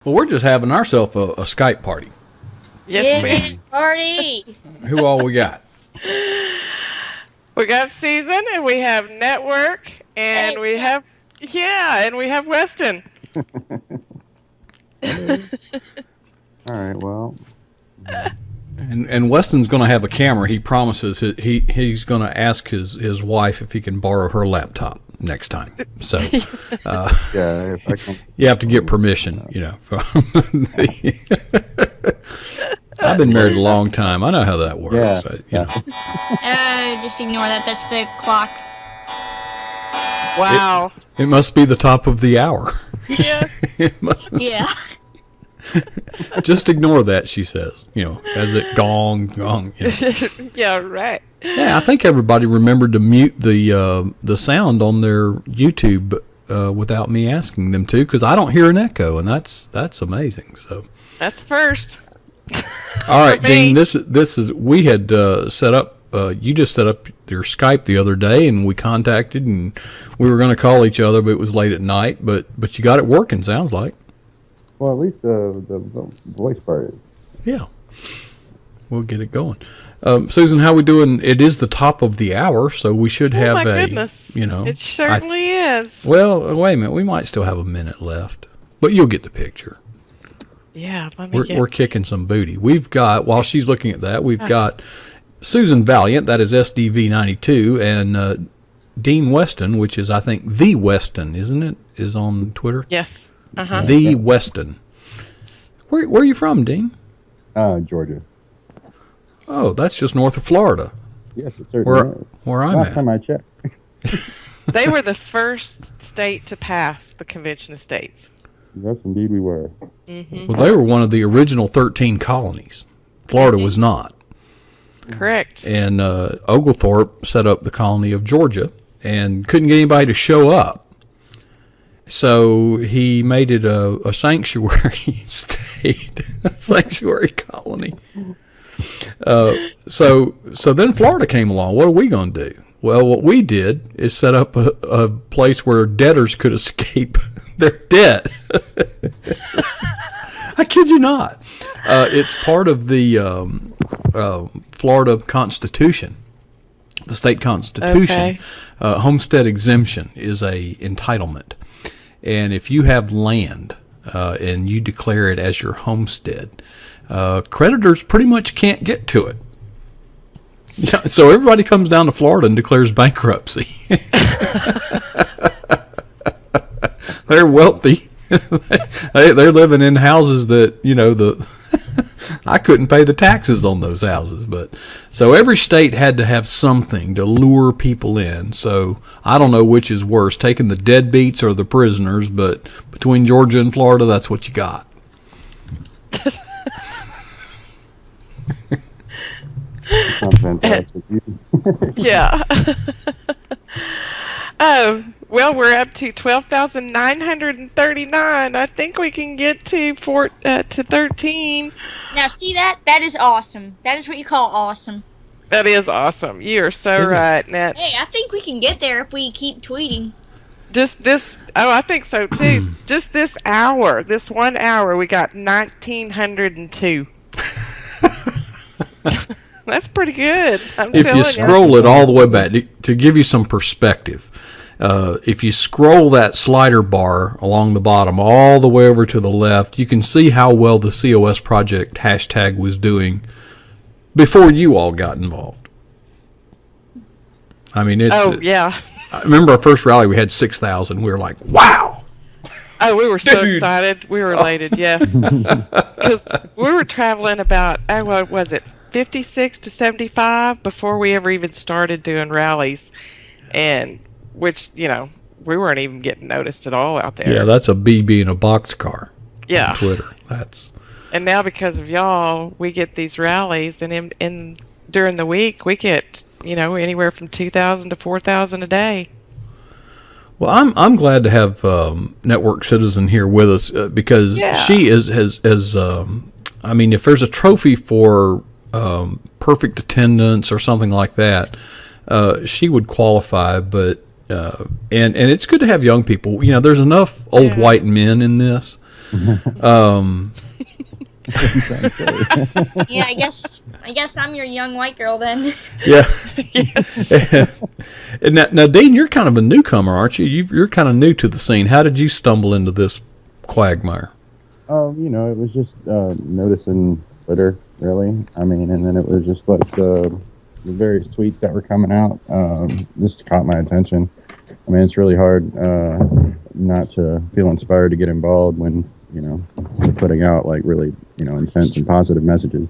Well, we're just having ourselves a Skype party. Yes, Yeah, ma'am. party. Who all we got? We got Susan, and we have Network, and Hey, we have Weston. All right, well, And Weston's going to have a camera. He promises he's going to ask his wife if he can borrow her laptop next time. So yeah, if I can. you have to get permission, from I've been married a long time. I know how that works. Yeah, Just ignore that. That's the clock. Wow. It must be the top of the hour. Yeah. Yeah. Just ignore that, she says, as it gong. Yeah, right. Yeah, I think everybody remembered to mute the sound on their YouTube without me asking them to, because I don't hear an echo, and that's amazing. So, That's first. all right, For me. Dean, this is we had set up. You just set up your Skype the other day, and we contacted, and we were going to call each other, but it was late at night. But you got it working. Sounds like. well, at least the voice part. Yeah, we'll get it going. Susan, how we doing? It is the top of the hour, so we should have Oh, my goodness. It certainly is. Well, wait a minute. We might still have a minute left, but you'll get the picture. Yeah, let me We're kicking some booty. We've got, while she's looking at that, we've got Susan Valiant, that is SDV92, and Dean Weston, which is, I think, The Weston, isn't it? Is on Twitter? Yes. Uh-huh. The Weston. Where are you from, Dean? Georgia. Oh, that's just north of Florida, Yes, it certainly is. where I'm Last at. time I checked. They were the first state to pass the Convention of States. Yes, indeed, we were. Well, they were one of the original 13 colonies. Florida was not. Correct. And Oglethorpe set up the colony of Georgia and couldn't get anybody to show up. So he made it a sanctuary state, a sanctuary colony. So then Florida came along. What are we going to do? Well, what we did is set up a place where debtors could escape their debt. I kid you not. It's part of the Florida Constitution, the state constitution. Okay. Homestead exemption is a entitlement. And if you have land and you declare it as your homestead, creditors pretty much can't get to it. Yeah, so everybody comes down to Florida and declares bankruptcy. They're wealthy. They're living in houses that, I couldn't pay the taxes on those houses. But so every state had to have something to lure people in. So I don't know which is worse, taking the deadbeats or the prisoners, but between Georgia and Florida, that's what you got. Sounds fantastic. Yeah. Oh, well, we're up to 12,939. I think we can get to 13. Now, see that? That is awesome. That is what you call awesome. That is awesome. You are so Isn't it? right, Nat. Hey, I think we can get there if we keep tweeting. Just this, I think so too. Just this 1 hour, we got 1,902. That's pretty good. I'm If telling you scroll it all the way back, to give you some perspective, if you scroll that slider bar along the bottom all the way over to the left, you can see how well the COS Project hashtag was doing before you all got involved. I mean, it's. Oh, yeah. I remember our first rally, we had 6,000. We were like, wow. Oh, we were so Dude. excited. We were elated, yes. Because we were traveling about, what was it, 56 to 75 before we ever even started doing rallies. And, which, we weren't even getting noticed at all out there. Yeah, that's a BB in a boxcar. Yeah. On Twitter. That's. And now because of y'all, we get these rallies, and during the week, we get, anywhere from 2,000 to 4,000 a day. Well, I'm glad to have Network Citizen here with us because Yeah. she has I mean, if there's a trophy for perfect attendance or something like that, she would qualify. But and it's good to have young people. There's enough old white men in this Yeah, I guess I'm your young white girl then. Yeah. And now, Dean, you're kind of a newcomer, aren't you? You're kind of new to the scene. How did you stumble into this quagmire? It was just noticing Twitter, really. I mean, and then it was just like the various tweets that were coming out just caught my attention. I mean, it's really hard not to feel inspired to get involved when, you're putting out like really, intense and positive messages.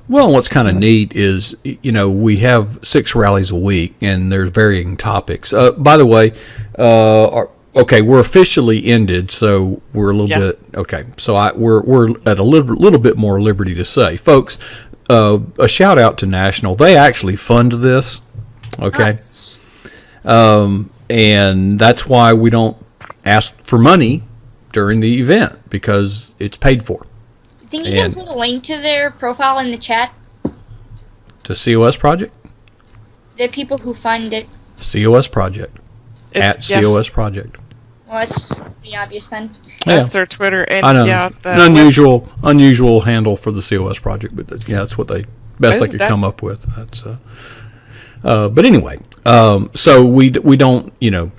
Well, what's kind of neat is, we have 6 rallies a week, and there's varying topics. By the way, okay, we're officially ended, so we're a little bit okay. So we're at a little bit more liberty to say, folks. A shout out to National. They actually fund this, okay, and that's why we don't ask for money during the event, because it's paid for. Think you can put a link to their profile in the chat? To COS Project? The people who fund it. COS Project. COS Project. Well, it's pretty obvious then. That's their Twitter. And I know. Yeah, an unusual handle for the COS Project, but that's what they could come up with. That's but anyway, so we don't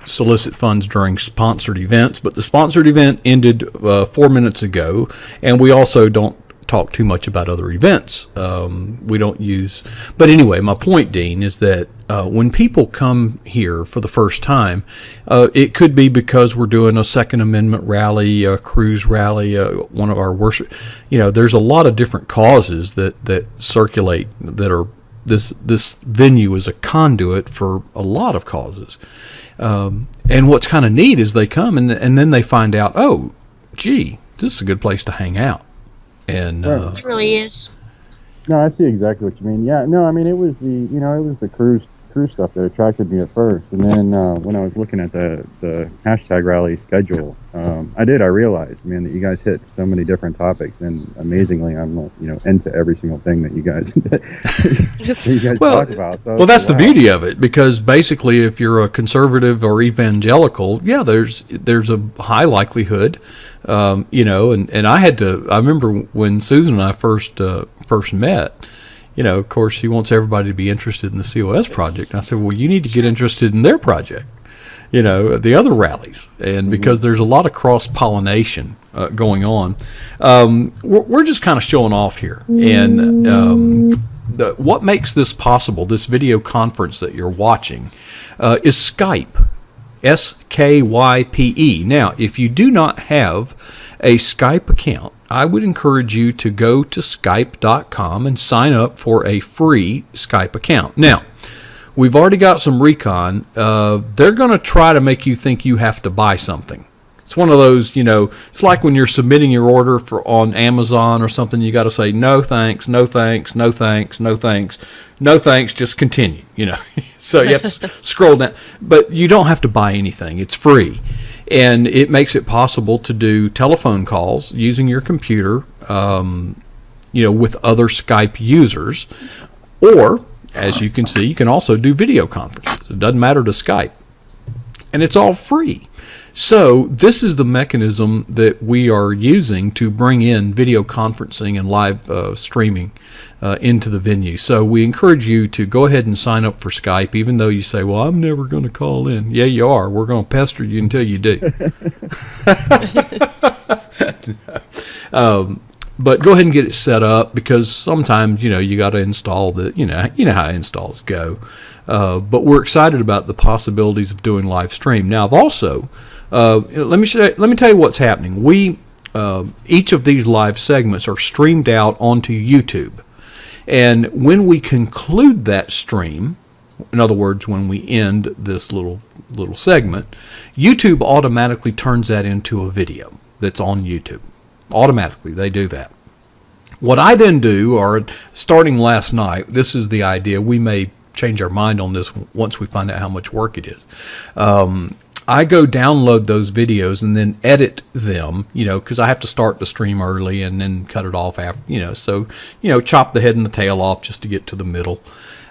solicit funds during sponsored events, but the sponsored event ended 4 minutes ago, and we also don't talk too much about other events. We don't use, but anyway, my point, Dean, is that when people come here for the first time, it could be because we're doing a Second Amendment rally, a cruise rally, one of our worship. There's a lot of different causes that circulate that are. This venue is a conduit for a lot of causes. And what's kind of neat is they come and then they find out, oh, gee, this is a good place to hang out. And it really is. No, I see exactly what you mean. Yeah, no, I mean it was the cruise stuff that attracted me at first, and then when I was looking at the hashtag rally schedule, I realized, man, that you guys hit so many different topics, and amazingly, I'm into every single thing that you guys talk about. So that's the beauty of it, because basically, if you're a conservative or evangelical, there's a high likelihood, and I remember when Susan and I first met. Of course, she wants everybody to be interested in the COS project. And I said, well, you need to get interested in their project, the other rallies. And because there's a lot of cross-pollination going on, we're just kind of showing off here. And what makes this possible, this video conference that you're watching, is Skype. SKYPE. Now, if you do not have a Skype account, I would encourage you to go to Skype.com and sign up for a free Skype account. Now, we've already got some recon. They're going to try to make you think you have to buy something. It's one of those, it's like when you're submitting your order on Amazon or something, you got to say, no thanks, no thanks, no thanks, no thanks, no thanks, just continue, So you have to scroll down. But you don't have to buy anything. It's free. And it makes it possible to do telephone calls using your computer, with other Skype users. Or, as you can see, you can also do video conferences. It doesn't matter to Skype. And it's all free. So this is the mechanism that we are using to bring in video conferencing and live streaming into the venue. So we encourage you to go ahead and sign up for Skype, even though you say, well, I'm never going to call in. Yeah, you are. We're going to pester you until you do. But go ahead and get it set up, because sometimes, you got to install you know how installs go. But we're excited about the possibilities of doing live stream. Now, I've also, let me tell you what's happening. Each of these live segments are streamed out onto YouTube. And when we conclude that stream, in other words, when we end this little segment, YouTube automatically turns that into a video that's on YouTube. Automatically, they do that. What I then do, or starting last night, this is the idea, we may change our mind on this once we find out how much work it is. I go download those videos and then edit them, because I have to start the stream early and then cut it off after, so, chop the head and the tail off just to get to the middle.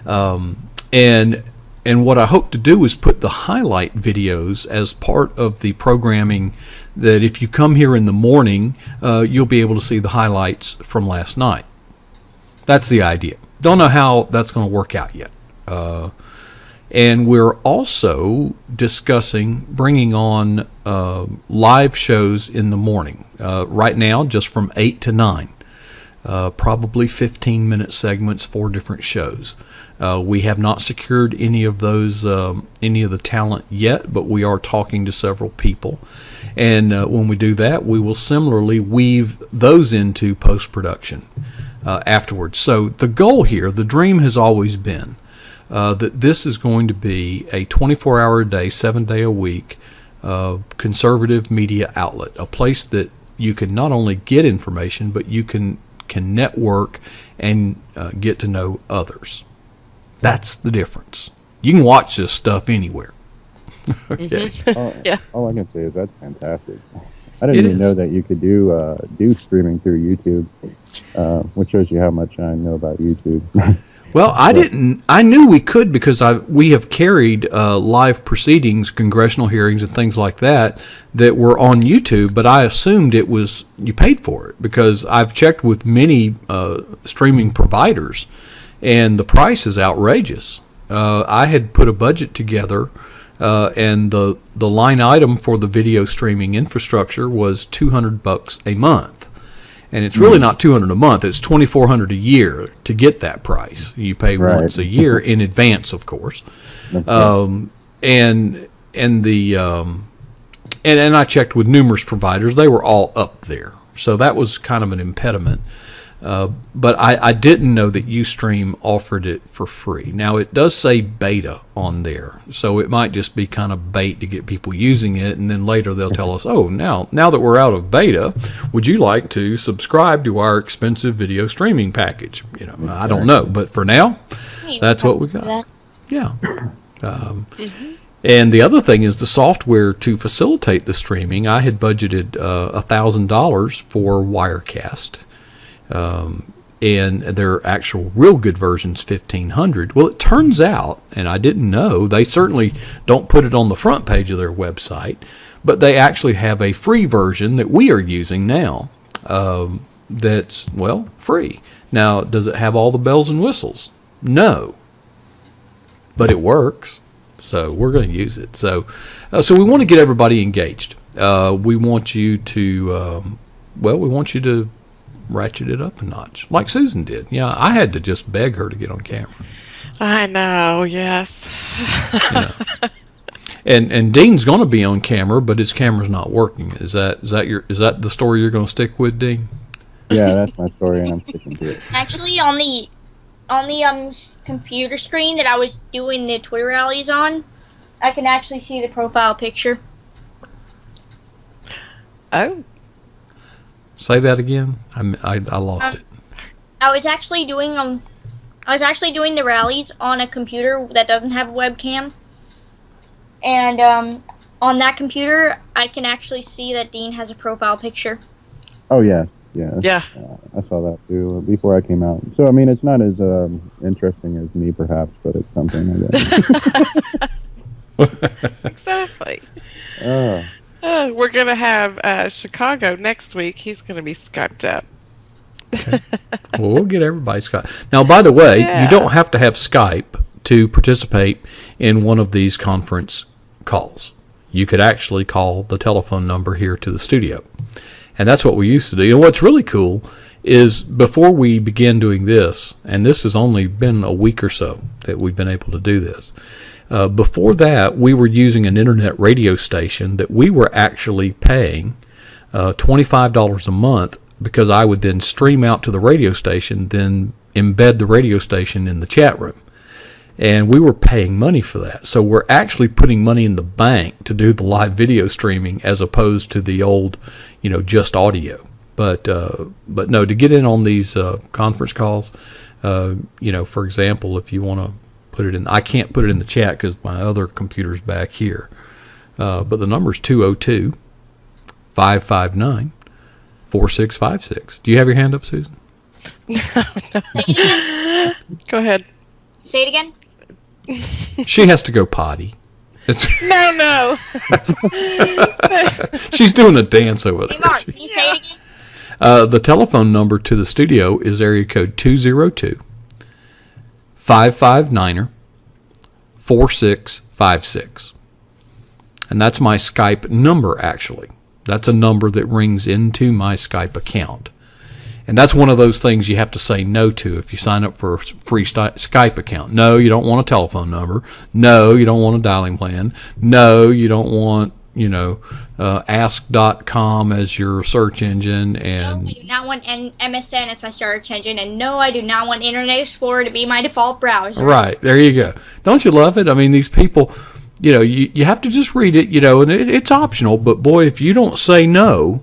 And and what I hope to do is put the highlight videos as part of the programming, that if you come here in the morning, you'll be able to see the highlights from last night. That's the idea. Don't know how that's going to work out yet. And we're also discussing bringing on live shows in the morning. Right now, just from 8 to 9. Probably 15-minute segments, 4 different shows. We have not secured any of those, any of the talent yet, but we are talking to several people. And when we do that, we will similarly weave those into post-production afterwards. So the goal here, the dream has always been that this is going to be a 24-hour a day, 7-day a week conservative media outlet, a place that you can not only get information, but you can network and get to know others. That's the difference. You can watch this stuff anywhere. Okay. Yeah. All I can say is that's fantastic. I didn't even know that you could do streaming through YouTube, which shows you how much I know about YouTube. Well, I knew we could because we have carried live proceedings, congressional hearings, and things like that were on YouTube, but I assumed you paid for it because I've checked with many streaming providers, and the price is outrageous. I had put a budget together, and the line item for the video streaming infrastructure was $200 a month. And it's really not $200 a month; it's $2,400 a year to get that price. You pay once a year in advance, of course. And I checked with numerous providers; they were all up there. So that was kind of an impediment. But I didn't know that Ustream offered it for free. Now, it does say beta on there, so it might just be kind of bait to get people using it, and then later they'll tell us, oh, now that we're out of beta, would you like to subscribe to our expensive video streaming package? I don't know, but for now, that's what we got. Yeah. And the other thing is the software to facilitate the streaming. I had budgeted $1,000 for Wirecast. And their actual real good version's $1,500. Well, it turns out, and I didn't know, they certainly don't put it on the front page of their website, but they actually have a free version that we are using now that's, free. Now, does it have all the bells and whistles? No. But it works, so we're going to use it. So we want to get everybody engaged. We want you to, ratchet it up a notch, like Susan did. Yeah, I had to just beg her to get on camera. I know, yes. And Dean's going to be on camera, but his camera's not working. Is that the story you're going to stick with, Dean? Yeah, that's my story, and I'm sticking to it. Actually, on the computer screen that I was doing the Twitter rallies on, I can actually see the profile picture. Oh. Say that again. I lost it. I was actually doing the rallies on a computer that doesn't have a webcam, and on that computer I can actually see that Dean has a profile picture. Oh yes, yeah. I saw that too before I came out. So I mean, it's not as interesting as me, perhaps, but it's something. I guess. Exactly. We're going to have Chicago next week. He's going to be Skyped up. Okay. Well, we'll get everybody Skype. Now, by the way, you don't have to have Skype to participate in one of these conference calls. You could actually call the telephone number here to the studio. And that's what we used to do. And what's really cool is before we began doing this, and this has only been a week or so that we've been able to do this, before that, we were using an internet radio station that we were actually paying $25 a month, because I would then stream out to the radio station, then embed the radio station in the chat room. And we were paying money for that. So we're actually putting money in the bank to do the live video streaming as opposed to the old, just audio. But no, to get in on these conference calls, for example, if you want to put it in, I can't put it in the chat because my other computer's back here. But the number's 202-559-4656. Do you have your hand up, Susan? No. Go ahead. Say it again. She has to go potty. It's, No. she's doing a dance over Hey, there. Mark, can you say it again? The telephone number to the studio is area code 202-559-4656. And that's my Skype number, actually. That's a number that rings into my Skype account. And that's one of those things you have to say no to if you sign up for a free Skype account. No, you don't want a telephone number. No, you don't want a dialing plan. No, you don't want, ask.com as your search engine. No, And I do not want MSN as my search engine, and no, I do not want Internet Explorer to be my default browser. right, there you go. Don't you love it? I mean, these people, you have to just read it, and it's optional. But boy, if you don't say no,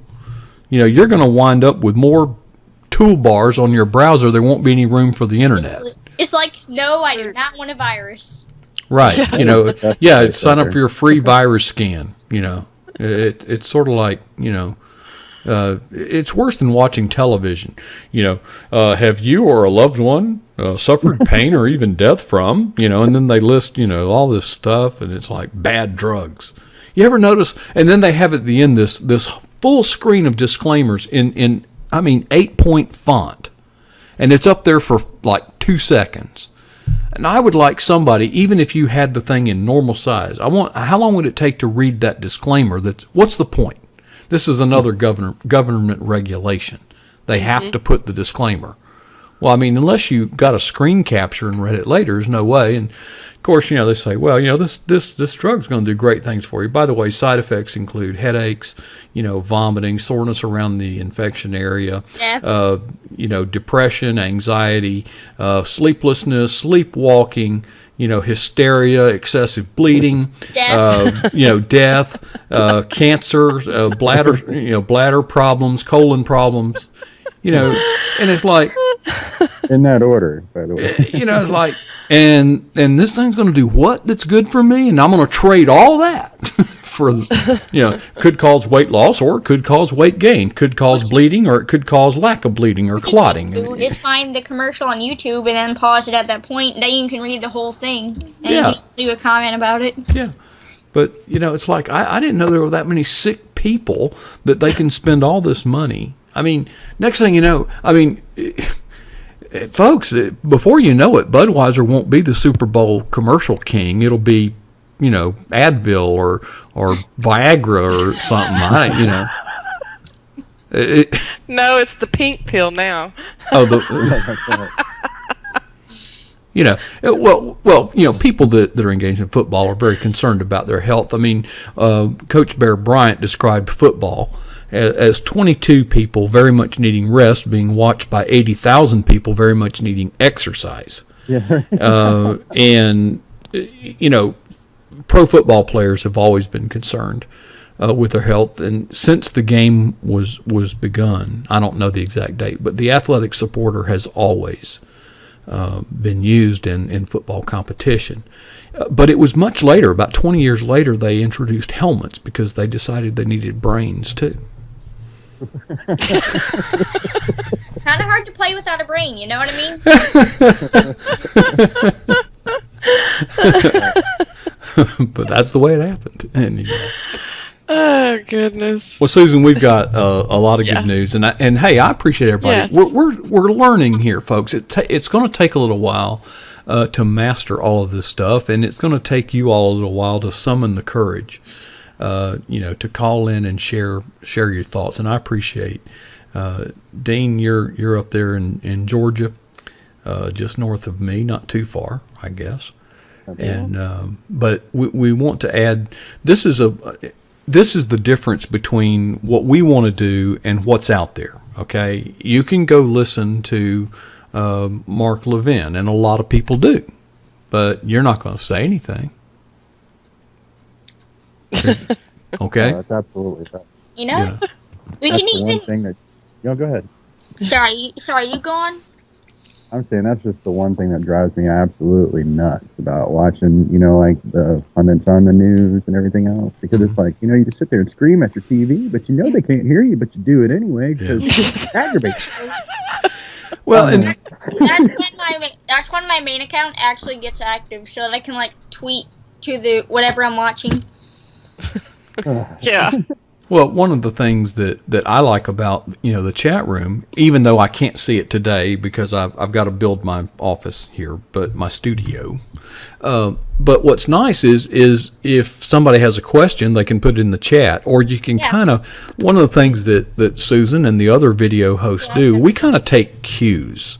you're going to wind up with more toolbars on your browser. There won't be any room for the internet. It's like, no, I do not want a virus. Right. That's Sign up better. for your free virus scan. It's sort of like, it's worse than watching television. Have you or a loved one suffered pain or even death from, and then they list, all this stuff, and it's like bad drugs. You ever notice? And then they have at the end this full screen of disclaimers in 8-point font, and it's up there for like 2 seconds. And I would like somebody, even if you had the thing in normal size, how long would it take to read that disclaimer? What's the point? This is another government regulation. They have to put the disclaimer. Well, unless you got a screen capture and read it later, there's no way. And of course, they say, well, this drug's going to do great things for you. By the way, side effects include headaches, vomiting, soreness around the infection area, Death. depression, anxiety, sleeplessness, sleepwalking, hysteria, excessive bleeding, Death. Death, cancer, bladder problems, colon problems, and it's like, In that order, by the way. it's like, and this thing's going to do what that's good for me, and I'm going to trade all that for, could cause weight loss, or it could cause weight gain, could cause bleeding, or it could cause lack of bleeding or clotting. Just find the commercial on YouTube and then pause it at that point. Then you can read the whole thing and Yeah. you can do a comment about it. Yeah. But, it's like, I didn't know there were that many sick people that they can spend all this money. Next thing you know, folks, before you know it, Budweiser won't be the Super Bowl commercial king. It'll be, Advil or Viagra or something. No, it's the pink pill now. People that are engaged in football are very concerned about their health. Coach Bear Bryant described football as 22 people very much needing rest being watched by 80,000 people very much needing exercise. Yeah. And pro football players have always been concerned with their health, and since the game was begun, I don't know the exact date, but the athletic supporter has always been used in football competition. But it was much later, about 20 years later, they introduced helmets because they decided they needed brains too. Kind of hard to play without a brain, you know what I mean? But that's the way it happened. Anyway. Oh goodness. Well, Susan, we've got a lot of Yeah. good news, and hey, I appreciate everybody. Yes. We're learning here, folks. It's going to take a little while to master all of this stuff, and it's going to take you all a little while to summon the courage, to call in and share your thoughts. And I appreciate Dean. You're up there in Georgia, just north of me, not too far, I guess. And but we want to add, this is the difference between what we want to do and what's out there. Okay, you can go listen to Mark Levin, and a lot of people do, but you're not going to say anything. Okay. That's absolutely right. You know? We That's can the one even. thing that. Go ahead. Sorry, you go on? I'm saying that's just the one thing that drives me absolutely nuts about watching, like the pundits on the news and everything else. Because it's like, you just sit there and scream at your TV, but they can't hear you, but you do it anyway because it aggravates you. Well, and That's when that's when my main account actually gets active, so that I can like tweet to the whatever I'm watching. Yeah. Well, one of the things that I like about the chat room, even though I can't see it today because I've got to build my office here, but my studio. But what's nice is if somebody has a question, they can put it in the chat, or you can kind of. One of the things that Susan and the other video hosts do, we kind of take cues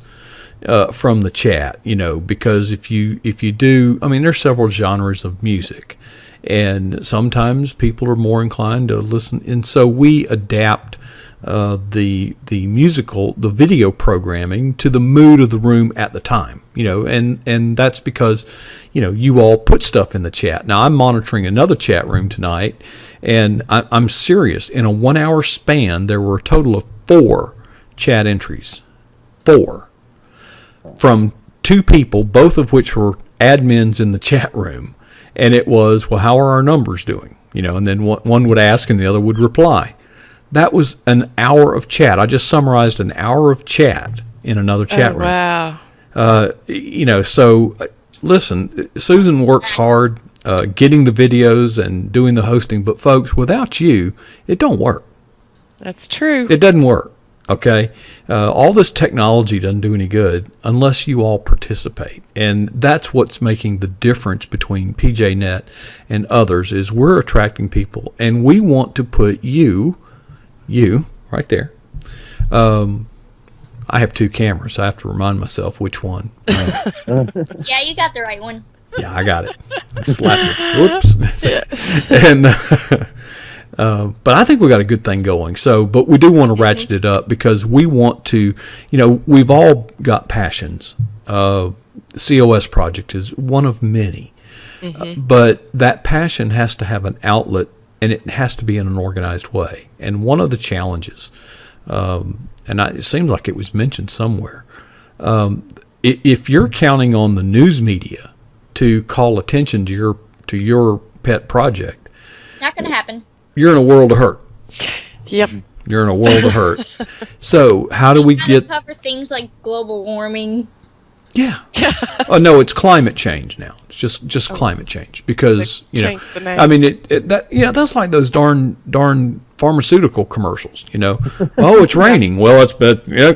from the chat, because if you do, I mean, there's several genres of music. And sometimes people are more inclined to listen, and so we adapt the video programming to the mood of the room at the time, and that's because you all put stuff in the chat. Now I'm monitoring another chat room tonight, and I'm serious. In a 1 hour span, there were a total of 4 chat entries, 4 from 2 people, both of which were admins in the chat room. And it was, well, how are our numbers doing? And then one would ask and the other would reply. That was an hour of chat. I just summarized an hour of chat in another chat room. Wow. So listen, Susan works hard getting the videos and doing the hosting, but folks, without you, it don't work. That's true. It doesn't work. Okay, all this technology doesn't do any good unless you all participate, and that's what's making the difference between PJNet and others. Is we're attracting people, and we want to put you right there. I have 2 cameras. I have to remind myself which one. Yeah, you got the right one. Yeah, I got it. I slapped it. Whoops. And. But I think we got a good thing going. So, but we do want to ratchet it up because we want to, we've all got passions. COS project is one of many, but that passion has to have an outlet, and it has to be in an organized way. And one of the challenges, it seems like it was mentioned somewhere, if you're counting on the news media to call attention to your pet project, not going to happen. You're in a world of hurt. Yep. You're in a world of hurt. So how do we get cover things like global warming? Yeah. Oh no, it's climate change now. It's just climate change because I mean that's like those darn pharmaceutical commercials. Oh, it's raining. Well, it's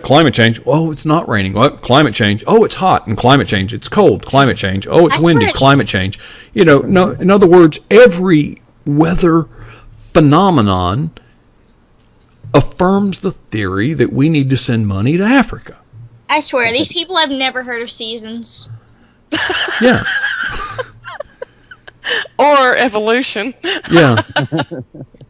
climate change. Oh, it's not raining. Well, climate change. Oh, it's hot and climate change. It's cold. Climate change. Oh, it's windy. Climate change. No. In other words, every weather phenomenon affirms the theory that we need to send money to Africa. I swear, these people have never heard of seasons. Yeah. Or evolution. Yeah.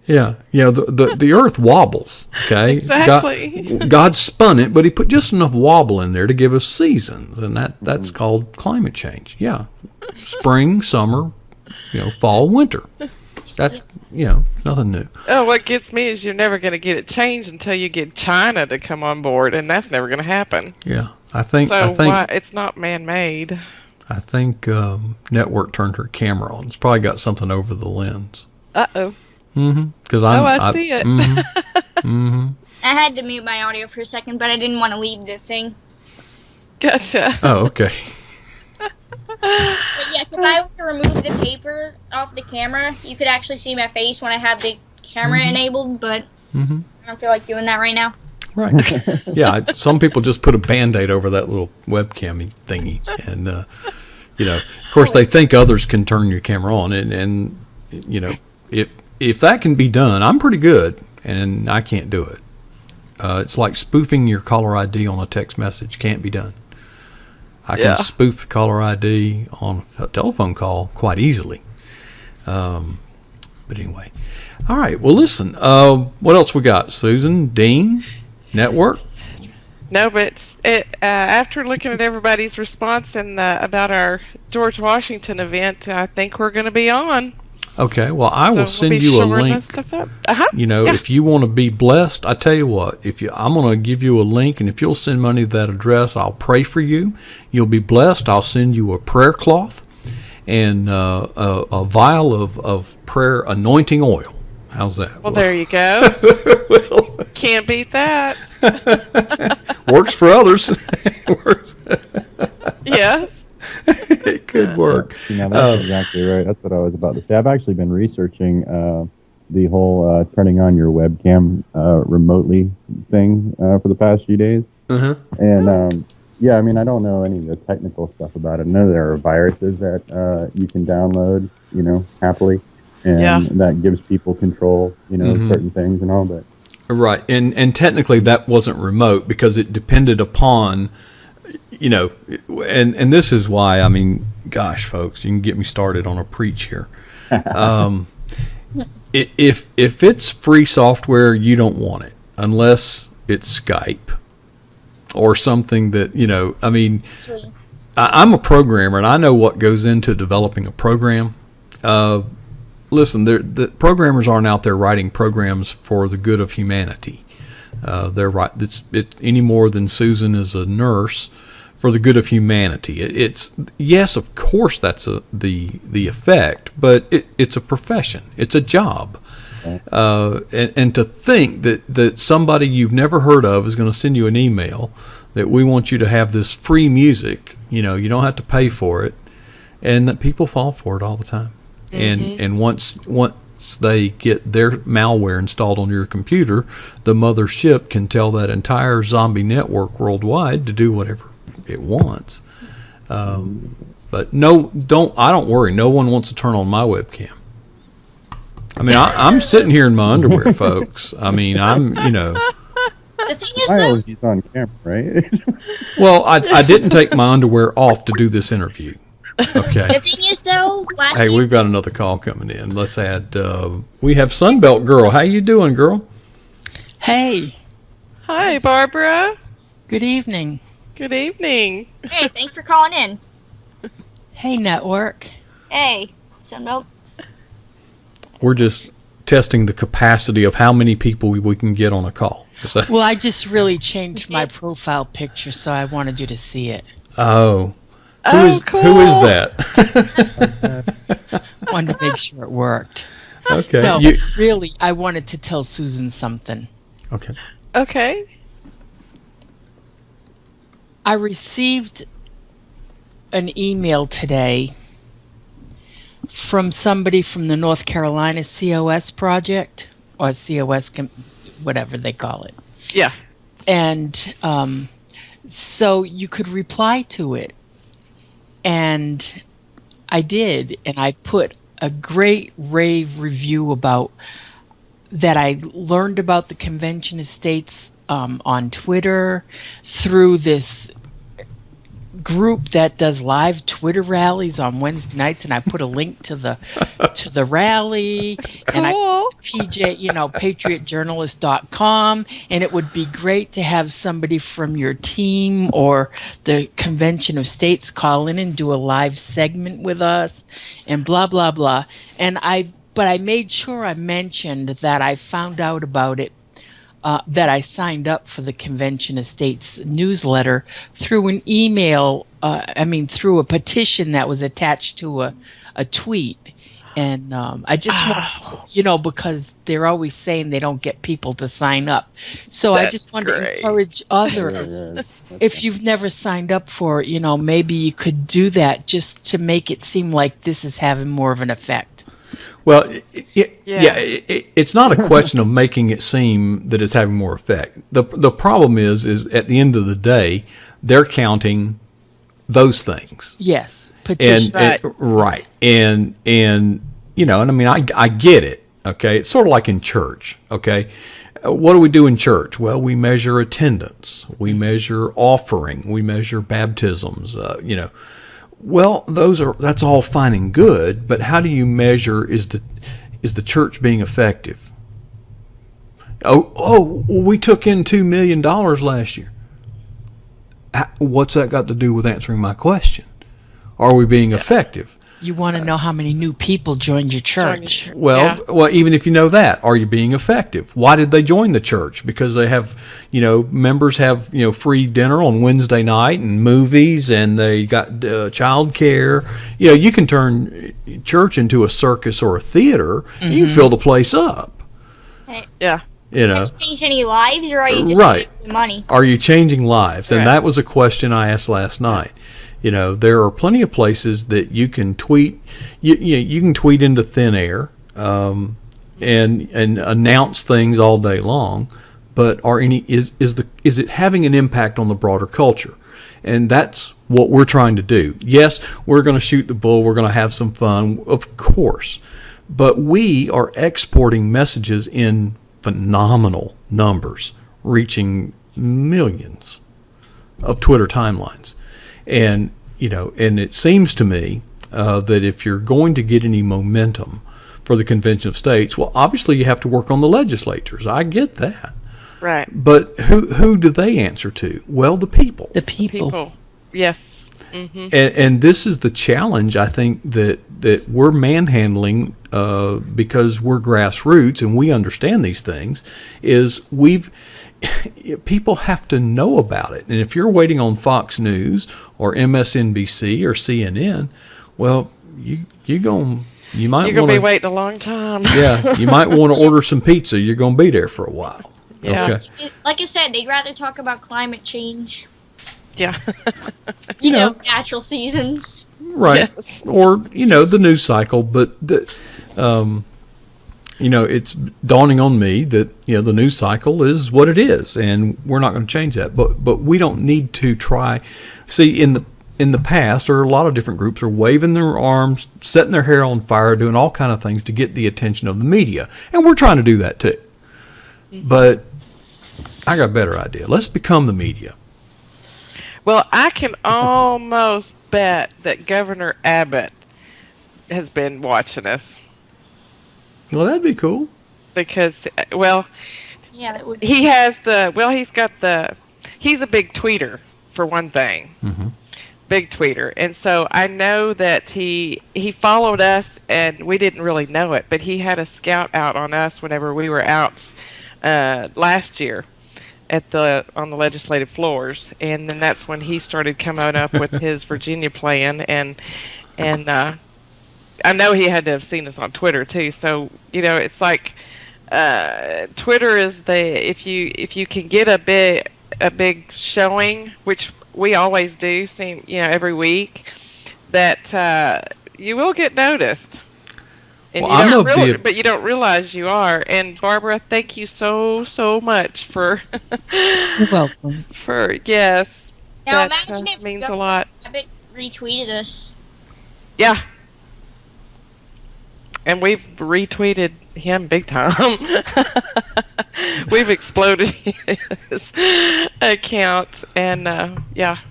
Yeah. The earth wobbles, okay? Exactly. God spun it, but he put just enough wobble in there to give us seasons, and that's called climate change. Yeah. Spring, summer, fall, winter. That nothing new. Oh, what gets me is you're never going to get it changed until you get China to come on board, and that's never going to happen. Yeah, I think it's not man-made. I think Network turned her camera on. It's probably got something over the lens. Uh-oh. Because I see it. I had to mute my audio for a second, but I didn't want to leave the thing. Gotcha. Oh, okay. But yes, if I were to remove the paper off the camera, you could actually see my face when I have the camera enabled, but I don't feel like doing that right now. Right. Yeah, some people just put a Band-Aid over that little webcam thingy. And, of course they think others can turn your camera on. And if that can be done, I'm pretty good, and I can't do it. It's like spoofing your caller ID on a text message. Can't be done. I can spoof the caller ID on a telephone call quite easily. But anyway. All right. Well, listen. What else we got? Susan, Dean, Network? No, but after looking at everybody's response and about our George Washington event, I think we're going to be on. Okay, well, I will send you a link. If you want to be blessed, I tell you what, I'm going to give you a link, and if you'll send money to that address, I'll pray for you. You'll be blessed. I'll send you a prayer cloth and a vial of prayer anointing oil. How's that? Well, there you go. Can't beat that. Works for others. Yeah. Yes. It could work. You know, that's exactly right. That's what I was about to say. I've actually been researching the whole turning on your webcam remotely thing for the past few days. Uh-huh. And yeah, I mean, I don't know any of the technical stuff about it. I know there are viruses that you can download, you know, happily, and that gives people control, you know, certain things and all. But right, and technically that wasn't remote because it depended upon, you know, and this is why, I mean, gosh, folks, you can get me started on a preach here. If it's free software, you don't want it unless it's Skype or something that, you know, I mean, I'm a programmer and I know what goes into developing a program. Listen, the programmers aren't out there writing programs for the good of humanity. They're right. It's any more than Susan is a nurse for the good of humanity. It's yes, of course, that's the effect, but it's a profession. It's a job. And to think that somebody you've never heard of is going to send you an email that we want you to have this free music, you know, you don't have to pay for it, and that people fall for it all the time. And once they get their malware installed on your computer, the mothership can tell that entire zombie network worldwide to do whatever it wants. But I don't worry. No one wants to turn on my webcam. I mean, I'm sitting here in my underwear, folks. I mean, you know. The thing is, I always use on camera, right? Well, I didn't take my underwear off to do this interview. Okay. The thing is, though, Hey, we've got another call coming in. Let's add. We have Sunbelt Girl. How you doing, girl? Hey. Hi, Barbara. Good evening. Good evening. Hey, thanks for calling in. Hey, network. Hey, Sunbelt. We're just testing the capacity of how many people we can get on a call. Well, I just really changed my profile picture, so I wanted you to see it. Oh. Cool. Who is that? Wanted to make sure it worked. Okay. No, really, I wanted to tell Susan something. Okay. Okay. I received an email today from somebody from the North Carolina COS project, or COS, whatever they call it. Yeah. And so you could reply to it. And I did, and I put a great rave review about that I learned about the Convention Estates on Twitter through this group that does live Twitter rallies on Wednesday nights, and I put a link to the rally. Cool. And I patriotjournalist.com, and it would be great to have somebody from your team or the Convention of States call in and do a live segment with us, and blah blah blah. But I made sure I mentioned that I found out about it, that I signed up for the Convention of States newsletter through an email, through a petition that was attached to a tweet. And I just wanted to, because they're always saying they don't get people to sign up. So I just wanted to encourage others. If you've never signed up for it, maybe you could do that just to make it seem like this is having more of an effect. Well, it's not a question of making it seem that it's having more effect. The problem is at the end of the day, they're counting those things. Yes, petitions. Right. And I get it. Okay, it's sort of like in church. Okay, what do we do in church? Well, we measure attendance, we measure offering, we measure baptisms. Well, that's all fine and good, but how do you measure is the church being effective? We took in $2 million last year. What's that got to do with answering my question? Are we being effective? You want to know how many new people joined your church. Well, even if you know that, are you being effective? Why did they join the church? Because they have, members have, free dinner on Wednesday night and movies, and they got child care. You can turn church into a circus or a theater. Mm-hmm. You can fill the place up. Yeah. Have you changed any lives, or are you just making money? Are you changing lives? And that was a question I asked last night. There are plenty of places that you can tweet. You can tweet into thin air and announce things all day long, but is it having an impact on the broader culture? And that's what we're trying to do. Yes, we're going to shoot the bull. We're going to have some fun, of course, but we are exporting messages in phenomenal numbers, reaching millions of Twitter timelines. And it seems to me that if you're going to get any momentum for the Convention of States, well, obviously you have to work on the legislators. I get that. Right. But who do they answer to? Well, the people. The people. People. Yes. Mm-hmm. And this is the challenge, I think, that we're manhandling because we're grassroots and we understand these things, is people have to know about it. And if you're waiting on Fox News or MSNBC or CNN, well, you're going to be waiting a long time. Yeah, you might want to order some pizza. You're going to be there for a while. Yeah. Okay. Like I said, they'd rather talk about climate change. Yeah. Natural seasons. Right. Yes. Or, the news cycle. But, it's dawning on me that, the news cycle is what it is. And we're not going to change that. But we don't need to try. See, in the past, there are a lot of different groups are waving their arms, setting their hair on fire, doing all kind of things to get the attention of the media. And we're trying to do that too. Mm-hmm. But I got a better idea. Let's become the media. Well, I can almost bet that Governor Abbott has been watching us. Well, that'd be cool. Because, Yeah, that would. he's a big tweeter, for one thing. Mm-hmm. Big tweeter. And so I know that he followed us, and we didn't really know it, but he had a scout out on us whenever we were out last year on the legislative floors, and then that's when he started coming up with his Virginia plan, and I know he had to have seen us on Twitter too. So it's like Twitter is if you can get a big showing, which we always do, every week, that you will get noticed. And but you don't realize you are. And Barbara, thank you so much for. You're welcome. Yes. Now that imagine if means a lot. Abbott retweeted us. Yeah. And we've retweeted him big time. We've exploded his account, and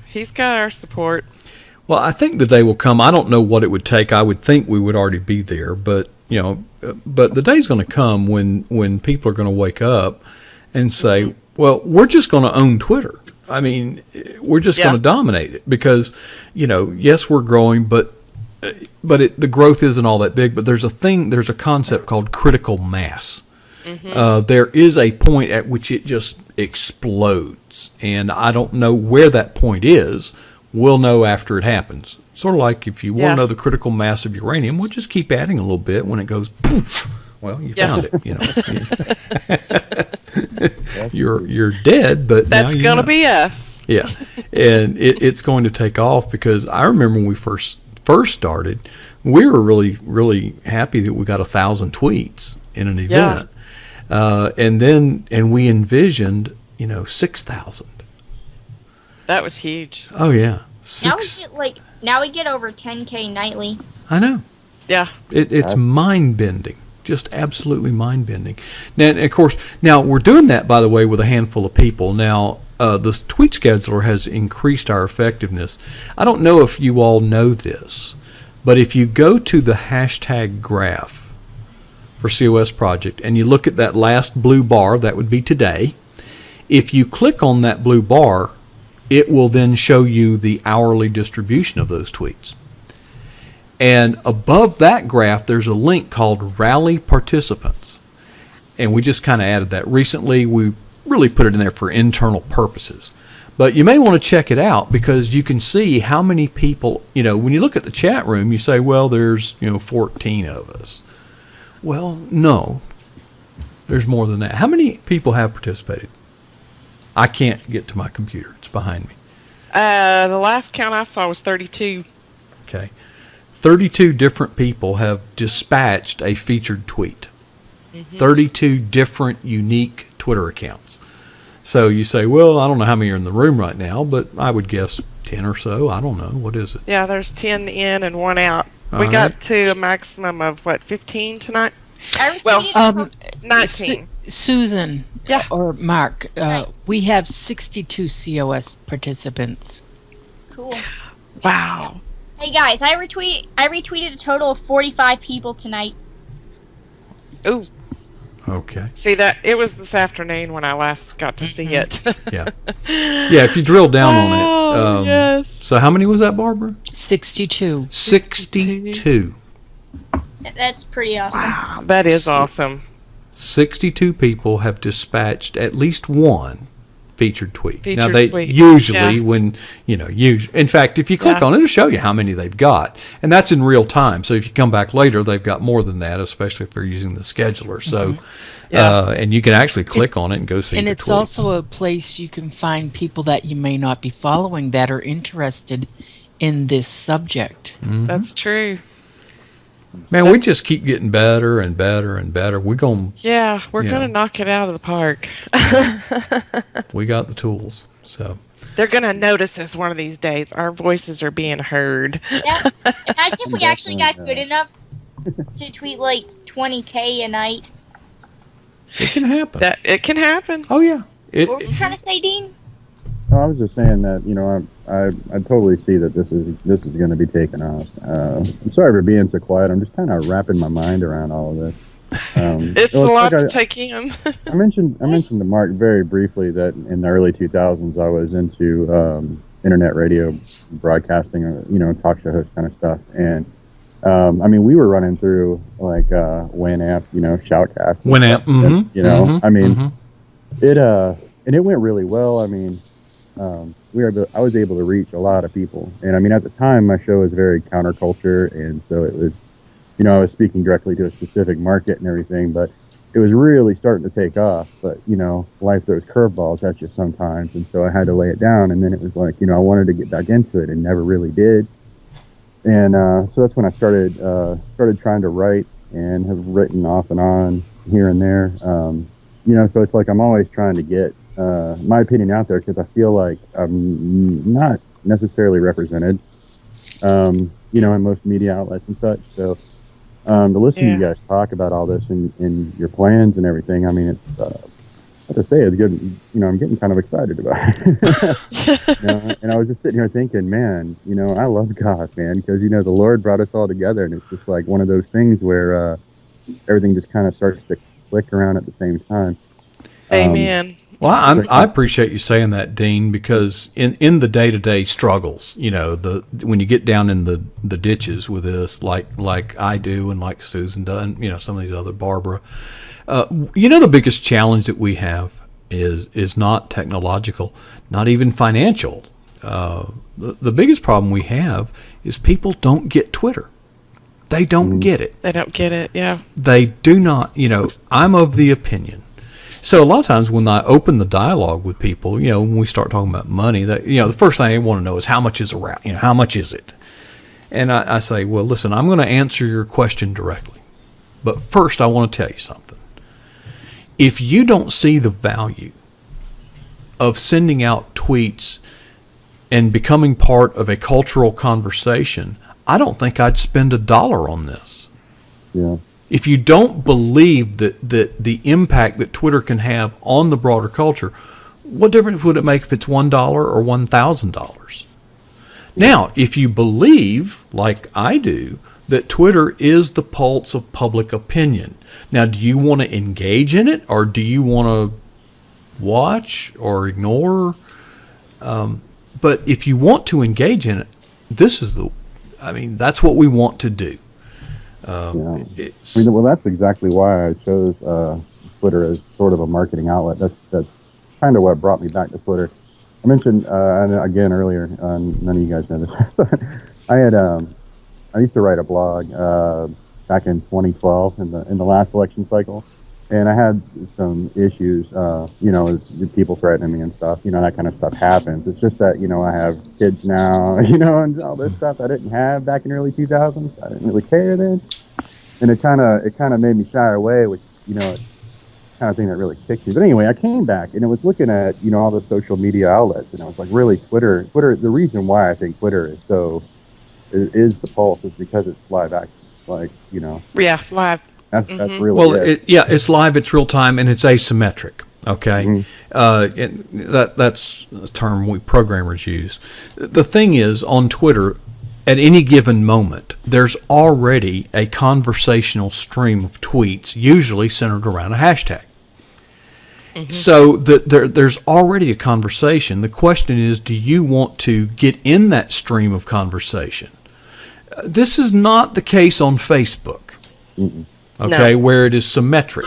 he's got our support. Well, I think the day will come. I don't know what it would take. I would think we would already be there, but but the day's going to come when people are going to wake up and say, "Well, we're just going to own Twitter." I mean, we're just going to dominate it because, yes, we're growing, but the growth isn't all that big. But there's a concept called critical mass. Mm-hmm. There is a point at which it just explodes, and I don't know where that point is. We'll know after it happens. Sort of like if you want to know the critical mass of uranium, we'll just keep adding a little bit. When it goes poof, well, you found it. You're dead, but that's now going to be us. Yeah, and it's going to take off because I remember when we first started, we were really, really happy that we got 1,000 tweets in an event, and we envisioned 6,000. That was huge. Oh yeah. Now we get over 10K nightly. I know. Yeah. It's mind bending, just absolutely mind bending. Now, of course, we're doing that, by the way, with a handful of people. Now, the tweet scheduler has increased our effectiveness. I don't know if you all know this, but if you go to the hashtag graph for COS Project and you look at that last blue bar, that would be today. If you click on that blue bar, it will then show you the hourly distribution of those tweets. And above that graph, there's a link called Rally Participants. And we just kind of added that recently. We really put it in there for internal purposes. But you may want to check it out because you can see how many people, when you look at the chat room, you say, well, there's, 14 of us. Well, no, there's more than that. How many people have participated? I can't get to my computer. It's behind me. The last count I saw was 32. Okay. 32 different people have dispatched a featured tweet. 32 different unique Twitter accounts. So you say, well, I don't know how many are in the room right now, but I would guess 10 or so. I don't know. What is it? Yeah, there's 10 in and 1 out. All We right. got to a maximum of, 15 tonight? I Well, retweeted 19. Susan Yeah. or Mark, Nice. we have 62 COS participants. cool. Wow. Hey guys, I retweeted a total of 45 people tonight. Ooh, Okay. see that? It was this afternoon when I last got to see it. Yeah. Yeah, if you drill down on it. Oh, yes. So how many was that, Barbara? 62. 62. That's pretty awesome. Wow, that is awesome. 62 people have dispatched at least one featured tweet. Now Featured they tweet. usually Yeah. when, in fact, if you click Yeah. on it, it'll show you how many they've got. And that's in real time. So if you come back later, they've got more than that, especially if they're using the scheduler. So, Yeah. and you can actually click on it and go see And the it's tweets. also a place you can find people that you may not be following that are interested in this subject. That's true. Man, we just keep getting better and better and better. We're going, Yeah, we're Yeah. going to knock it out of the park. we got the tools. So, They're going to notice us one of these days. Our voices are being heard. Yeah. Imagine if we actually got Definitely, good enough to tweet like 20K a night. it can happen. That it can happen. Oh, yeah. What were you trying to say, Dean? Oh, I was just saying that I totally see that this is going to be taken off. I'm sorry for being so quiet. I'm just kind of wrapping my mind around all of this. It's well, a lot like to take in. I mentioned to Mark very briefly that in the early 2000s I was into internet radio broadcasting, talk show host kind of stuff, and we were running through like Winamp, Shoutcast, and Winamp, stuff, and, mhm. it went really well. I was able to reach a lot of people, and at the time my show was very counterculture, and so it was, I was speaking directly to a specific market and everything, but it was really starting to take off. But life throws curveballs at you sometimes, and so I had to lay it down. And then it was like, I wanted to get back into it and never really did. And so that's when I started trying to write, and have written off and on here and there. So it's like I'm always trying to get my opinion out there, because I feel like I'm not necessarily represented, in most media outlets and such. So to listen to you guys talk about all this and your plans and everything, it's what to say, it's good. I'm getting kind of excited about it. And I was just sitting here thinking, man, I love God, man, because the Lord brought us all together, and it's just like one of those things where everything just kind of starts to click around at the same time. Amen. Well, I appreciate you saying that, Dean, because in the day-to-day struggles, when you get down in the ditches with this, like I do and like Susan does, and some of these other, Barbara, the biggest challenge that we have is not technological, not even financial. The biggest problem we have is people don't get Twitter. They don't get it. They don't get it. Yeah. They do not. I'm of the opinion. So a lot of times when I open the dialogue with people, when we start talking about money, that the first thing they want to know is how much is around, how much is it? And I say, well, listen, I'm going to answer your question directly, but first I want to tell you something. If you don't see the value of sending out tweets and becoming part of a cultural conversation, I don't think I'd spend $1 on this. Yeah. If you don't believe that the impact that Twitter can have on the broader culture, what difference would it make if it's $1 or $1,000? Now, if you believe, like I do, that Twitter is the pulse of public opinion, now do you want to engage in it, or do you want to watch or ignore? But if you want to engage in it, that's what we want to do. Well, that's exactly why I chose Twitter as sort of a marketing outlet. That's kind of what brought me back to Twitter. I mentioned, and again earlier, none of you guys know this, but I used to write a blog back in 2012 in the last election cycle, and I had some issues, with people threatening me and stuff. That kind of stuff happens. It's just that, I have kids now, and all this stuff I didn't have back in the early 2000s. I didn't really care then. And it kind of made me shy away, which, it's kind of thing that really kicked me. But anyway, I came back and it was looking at, all the social media outlets, and I was like, really, Twitter, the reason why I think Twitter is the pulse is because it's live action. Like, Yeah, live. That's really Well, it. it's live, it's real time, and it's asymmetric. Okay, that's a term we programmers use. The thing is, on Twitter, at any given moment, there's already a conversational stream of tweets, usually centered around a hashtag. So there's already a conversation. The question is, do you want to get in that stream of conversation? This is not the case on Facebook. Okay, where it is symmetric.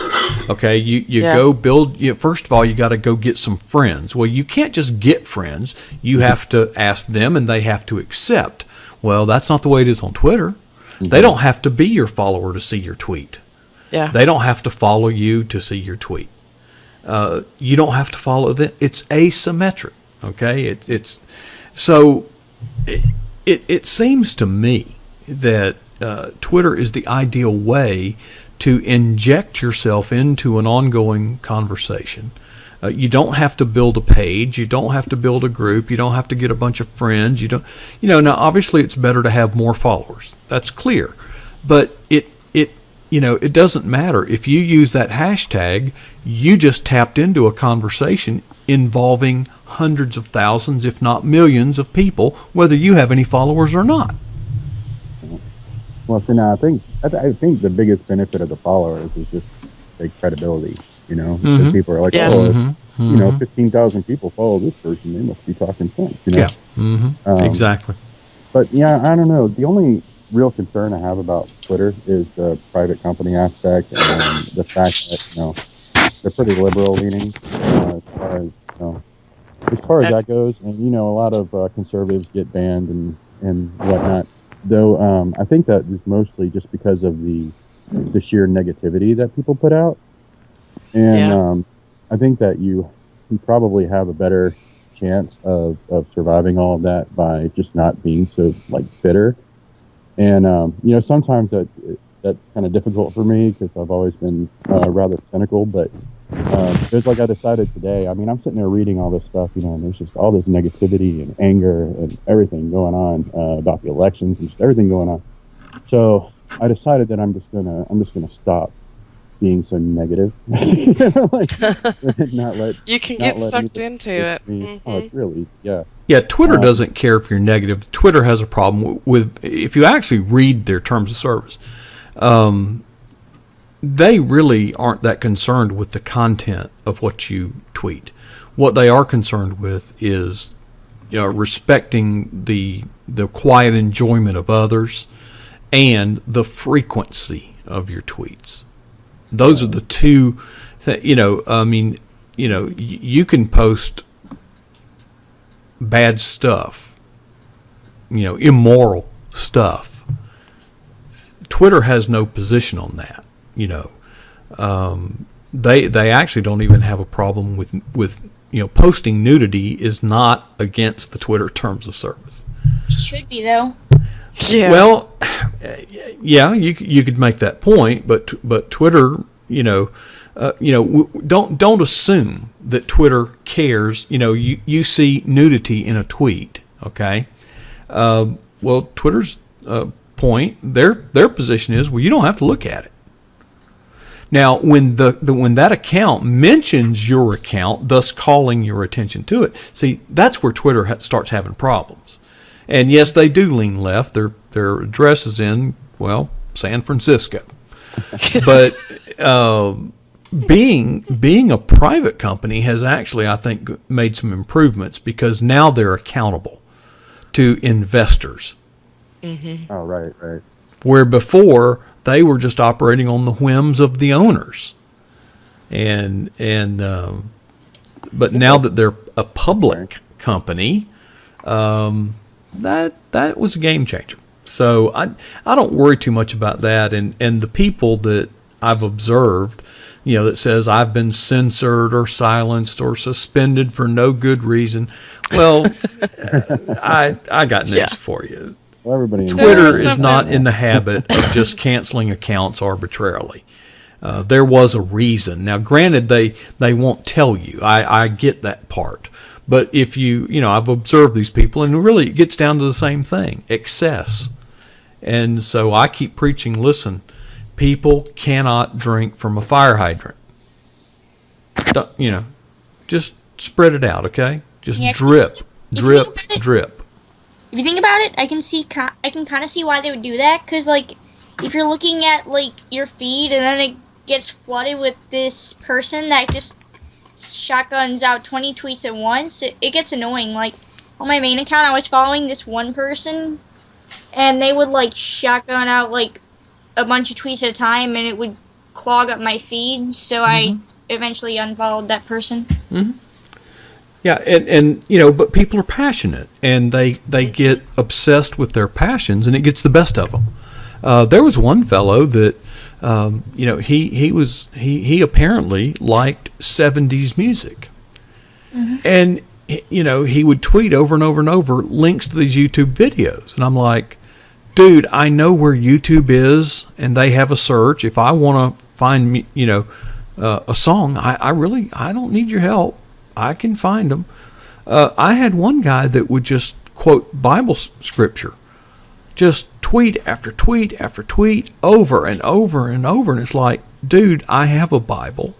Okay, you go build. First of all, you got to go get some friends. Well, you can't just get friends. You have to ask them, and they have to accept. Well, that's not the way it is on Twitter. They don't have to be your follower to see your tweet. Yeah. They don't have to follow you to see your tweet. You don't have to follow them. It's asymmetric. Okay, it seems to me that Twitter is the ideal way to inject yourself into an ongoing conversation. You don't have to build a page. You don't have to build a group. You don't have to get a bunch of friends. Now obviously it's better to have more followers. That's clear. But it doesn't matter. If you use that hashtag, you just tapped into a conversation involving hundreds of thousands, if not millions of people, whether you have any followers or not. Well, so now I think the biggest benefit of the followers is just the credibility, because people are like, 15,000 people follow this person, they must be talking sense, Yeah, exactly. But yeah, I don't know. The only real concern I have about Twitter is the private company aspect and the fact that they're pretty liberal leaning as far as that goes, and a lot of conservatives get banned and whatnot. Though I think that is mostly just because of the sheer negativity that people put out, and I think that you probably have a better chance of surviving all of that by just not being so bitter. And sometimes that's kind of difficult for me because I've always been rather cynical. But it's like I decided today. I mean, I'm sitting there reading all this stuff, and there's just all this negativity and anger and everything going on about the elections and just everything going on. So I decided that I'm just gonna stop being so negative. Not let you can get sucked into it. Oh, it's really Yeah, Twitter doesn't care if you're negative. Twitter has a problem with if you actually read their terms of service. They really aren't that concerned with the content of what you tweet. What they are concerned with is, respecting the quiet enjoyment of others and the frequency of your tweets. Those are the two. You can post bad stuff, immoral stuff. Twitter has no position on that. They actually don't even have a problem with posting nudity is not against the Twitter terms of service. It should be though. Yeah. Well, yeah, you could make that point, but Twitter, don't assume that Twitter cares. You see nudity in a tweet, okay? Well, Twitter's point, their position is, well, you don't have to look at it. Now, when that account mentions your account, thus calling your attention to it, see, that's where Twitter starts having problems. And yes, they do lean left. Their address is in, San Francisco. But being a private company has actually, I think, made some improvements because now they're accountable to investors. Mm-hmm. Oh, right. Where before they were just operating on the whims of the owners, but now that they're a public company, that was a game changer. So I don't worry too much about that, and the people that I've observed, that says I've been censored or silenced or suspended for no good reason. Well, I got news for you. Well, everybody Twitter is not in the habit of just canceling accounts arbitrarily. There was a reason. Now, granted, they won't tell you. I get that part. But if I've observed these people, and really it gets down to the same thing, excess. And so I keep preaching, listen, people cannot drink from a fire hydrant. Just spread it out, okay? Just drip. If you think about it, I can kind of see why they would do that. Because, like, if you're looking at, like, your feed and then it gets flooded with this person that just shotguns out 20 tweets at once, it gets annoying. Like, on my main account, I was following this one person, and they would, like, shotgun out, like, a bunch of tweets at a time, and it would clog up my feed. So I eventually unfollowed that person. Mm-hmm. Yeah, and but people are passionate, and they get obsessed with their passions, and it gets the best of them. There was one fellow that, he apparently liked 70s music, and he would tweet over and over and over links to these YouTube videos, and I'm like, dude, I know where YouTube is, and they have a search. If I want to find a song, I don't need your help. I can find them. I had one guy that would just quote Bible scripture, just tweet after tweet after tweet over and over and over. And it's like, dude, I have a Bible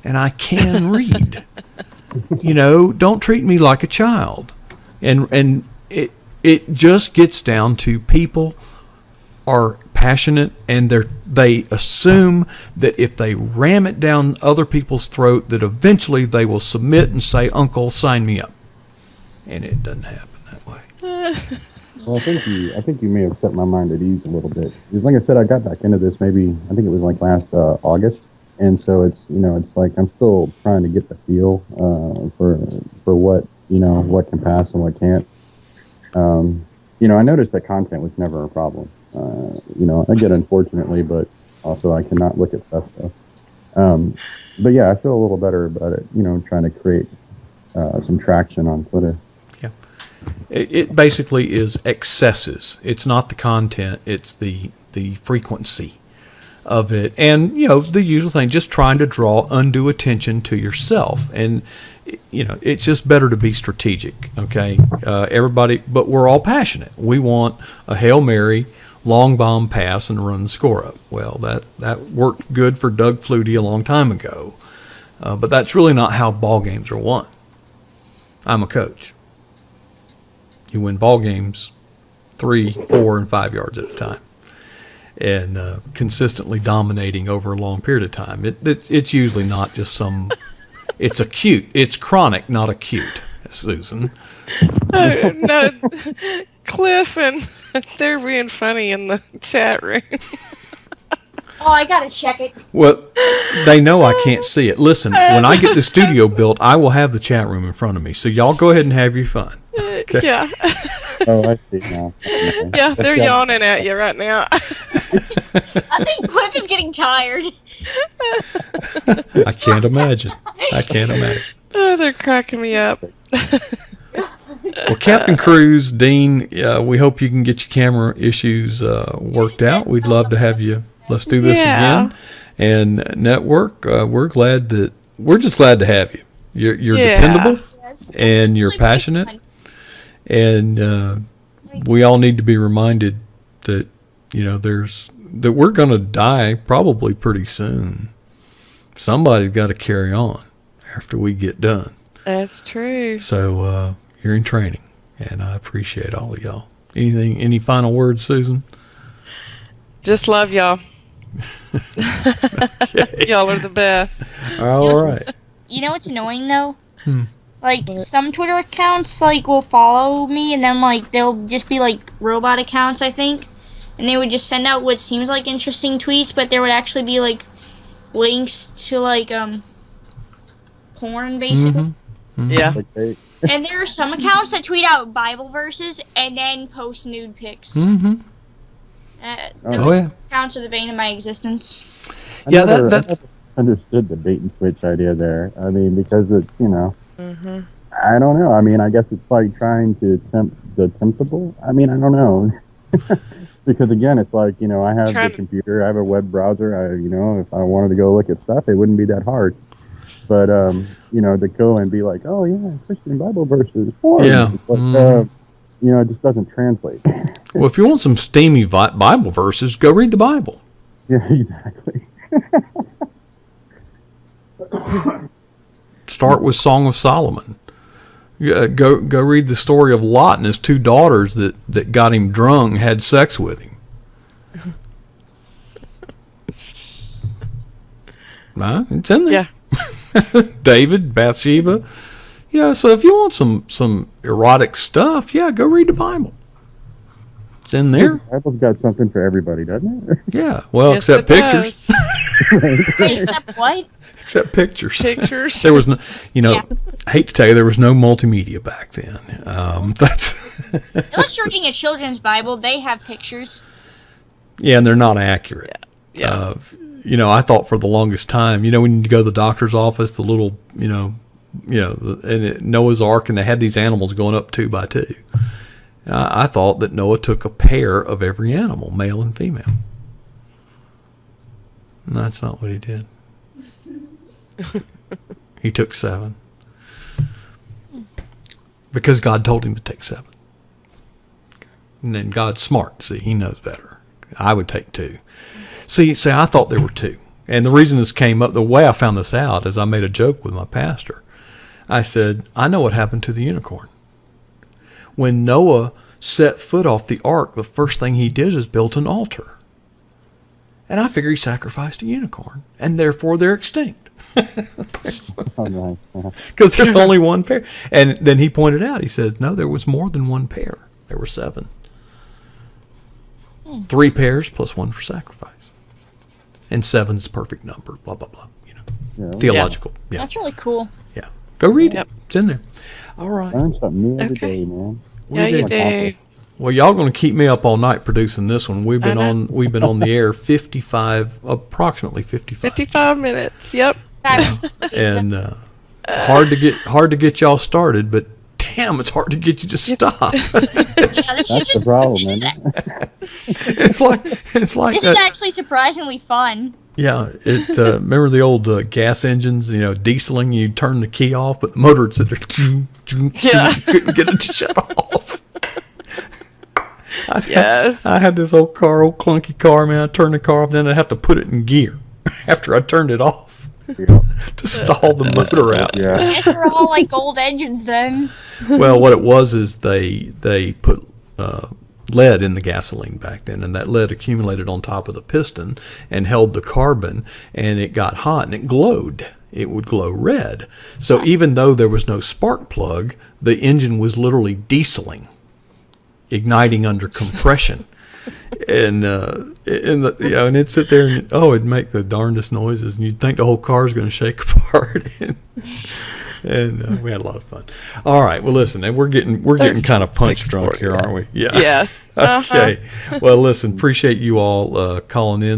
and I can read. Don't treat me like a child. And it just gets down to people are passionate, and they assume that if they ram it down other people's throat, that eventually they will submit and say, "Uncle, sign me up," and it doesn't happen that way. Well, I think you may have set my mind at ease a little bit. Because like I said, I got back into this I think it was like last August, and so it's it's like I'm still trying to get the feel for what what can pass and what can't. I noticed that content was never a problem. I get unfortunately, but also I cannot look at stuff. So, but yeah, I feel a little better about it. Trying to create some traction on Twitter. Yeah, it basically is excesses. It's not the content; it's the frequency of it, and the usual thing, just trying to draw undue attention to yourself. And it's just better to be strategic. Okay, everybody, but we're all passionate. We want a Hail Mary, long bomb pass, and run the score up. Well, that worked good for Doug Flutie a long time ago, but that's really not how ball games are won. I'm a coach. You win ball games 3, 4, and 5 yards at a time, and consistently dominating over a long period of time. It's usually not just some. It's acute. It's chronic, not acute, Susan. No, Cliff and they're being funny in the chat room. Oh, I gotta check it. Well, they know I can't see it. Listen, when I get the studio built, I will have the chat room in front of me. So y'all go ahead and have your fun. Okay? Yeah. Oh, I see now. Okay. Yeah, they're yawning at you right now. I think Cliff is getting tired. I can't imagine. Oh, they're cracking me up. Well, Captain Cruz, Dean, we hope you can get your camera issues worked out. We'd love to have you. Let's do this again. And Network, we're just glad to have you. You're dependable, and you're passionate, and we all need to be reminded that that we're going to die probably pretty soon. Somebody's got to carry on after we get done. That's true. So you're in training, and I appreciate all of y'all. Any final words, Susan? Just love y'all. Okay. Y'all are the best. All right. You know what's annoying though? Like some Twitter accounts will follow me, and then they'll just be robot accounts, I think, and they would just send out what seems like interesting tweets, but there would actually be links to porn basically. Yeah. And there are some accounts that tweet out Bible verses and then post nude pics. Oh yeah. Accounts are the bane of my existence. Yeah, never that's understood the bait and switch idea there. I mean, because it's, Mm-hmm. I don't know. I mean, I guess it's like trying to tempt the temptable. I mean, I don't know. Because again, it's like, I have the computer, I have a web browser. If I wanted to go look at stuff, it wouldn't be that hard. But to go and be like, oh yeah, Christian Bible verses. Yeah. It's like, it just doesn't translate. well, if you want some steamy Bible verses, go read the Bible. Yeah, exactly. Start with Song of Solomon. Go read the story of Lot and his two daughters that got him drunk and had sex with him. It's in there. Yeah. David, Bathsheba. Yeah, so if you want some erotic stuff, go read the Bible. It's in there. The Bible's got something for everybody, doesn't it? Yeah, well, Yes, except it pictures. does. Wait, except what? Except pictures. Pictures. There was no, Yeah. I hate to tell you, there was no multimedia back then. That's Unless you're reading a children's Bible, they have pictures. yeah, and they're not accurate. Yeah. I thought for the longest time, when you go to the doctor's office, the little, Noah's Ark, and they had these animals going up 2 by 2. And I thought that Noah took a pair of every animal, male and female. And that's not what he did. He took 7. Because God told him to take 7. And then God's smart. See, he knows better. I would take 2. See, I thought there were 2. And the reason this came up, the way I found this out is I made a joke with my pastor. I said, I know what happened to the unicorn. When Noah set foot off the ark, the first thing he did is built an altar. And I figure he sacrificed a unicorn, and therefore they're extinct. Oh, nice. Yeah. Because there's only one pair. And then he pointed out, he says, no, there was more than one pair. There were 7. 3 pairs plus 1 for sacrifice. And 7's the perfect number, blah, blah, blah. Yeah. Theological. Yeah. That's really cool. Yeah. Go read Yep. it. It's in there. All right. Learn something new every Okay. day, man. Yeah, you do. Well, y'all going to keep me up all night producing this one. We've been I know. on the air approximately 55. 55 minutes. Yep. And hard to get y'all started, but damn, it's hard to get you to stop. Yeah, this That's is the problem, this is, man. it's like this is that. actually surprisingly fun. Yeah, remember the old gas engines, dieseling, you turn the key off, but the motor would sit there, Yeah. couldn't get it to shut off. Yes. I had this old clunky car, man. I turned the car off, then I'd have to put it in gear after I turned it off Yeah. to stall the motor out. I Yeah. guess we're all like old engines then. Well, what it was is they put lead in the gasoline back then, and that lead accumulated on top of the piston and held the carbon, and it got hot and it glowed. It would glow red. So even though there was no spark plug, the engine was literally dieseling, igniting under compression. And and it'd sit there and it'd make the darndest noises, and you'd think the whole car's going to shake apart. And we had a lot of fun. All right, well, listen, and we're getting kind of punch drunk here, aren't we? Yeah. Yes. Okay. Well, listen, appreciate you all calling in.